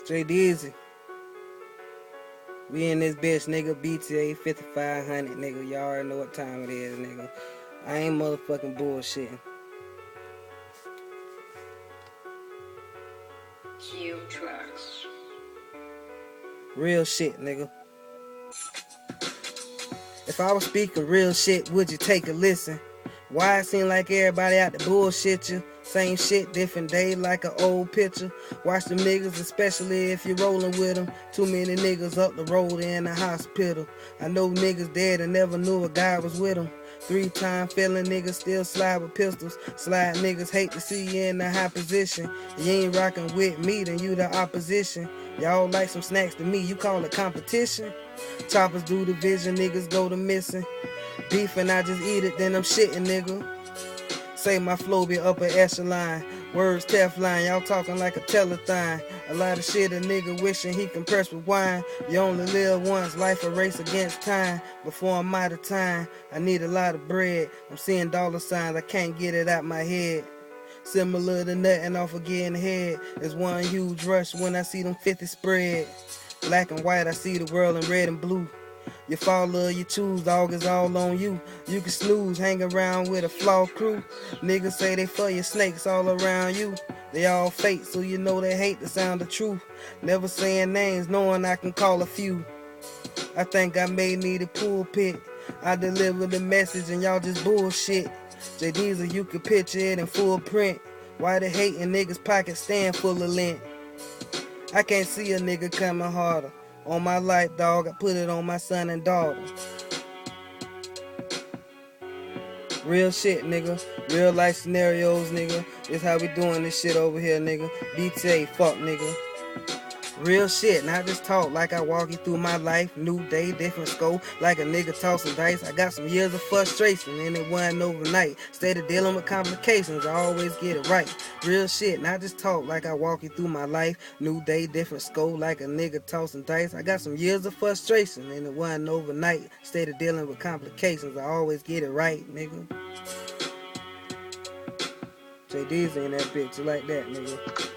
J Dizzy. We in this bitch, nigga. BTA 5500, nigga. Y'all already know what time it is, nigga. I ain't motherfucking bullshitting. Q Tracks. Real shit, nigga. If I was speaking real shit, would you take a listen? Why it seem like everybody out to bullshit you? Same shit, different day, like an old picture. Watch them niggas, especially if you rolling with them. Too many niggas up the road in the hospital. I know niggas dead and never knew a guy was with them. 3-time felon niggas still slide with pistols. Slide niggas hate to see you in a high position. You ain't rocking with me, then you the opposition. Y'all like some snacks to me, you call it competition? Choppers do the vision, niggas go to missing. Beef and I just eat it, then I'm shitting, nigga. Say my flow be upper echelon. Words Teflon, y'all talking like a telethon. A lot of shit a nigga wishing he can press rewind. You only live once, life a race against time. Before I'm out of time, I need a lot of bread. I'm seeing dollar signs, I can't get it out my head. Similar to nothing off of getting head. It's one huge rush when I see them 50 spread. Black and white, I see the world in red and blue. You follow, you choose, dog, is all on you. You can snooze, hang around with a flawed crew. Niggas say they for your snakes all around you. They all fake, so you know they hate the sound of truth. Never saying names, knowing I can call a few. I think I may need a pulpit. I deliver the message and y'all just bullshit. J Dizzy, you can picture it in full print. Why the hating niggas' pockets stand full of lint? I can't see a nigga coming harder. On my life, dog, I put it on my son and daughter. Real shit, nigga. Real life scenarios, nigga. This how we doing this shit over here, nigga. BTA, fuck, nigga. Real shit, not just talk like I walk you through my life. New day, different scope, like a nigga tossing dice. I got some years of frustration and it wasn't overnight. Instead of dealing with complications, I always get it right. Real shit, not just talk like I walk you through my life. New day, different scope, like a nigga tossing dice. I got some years of frustration and it wasn't overnight. Instead of dealing with complications, I always get it right, nigga. J Dizzy in that bitch like that, nigga.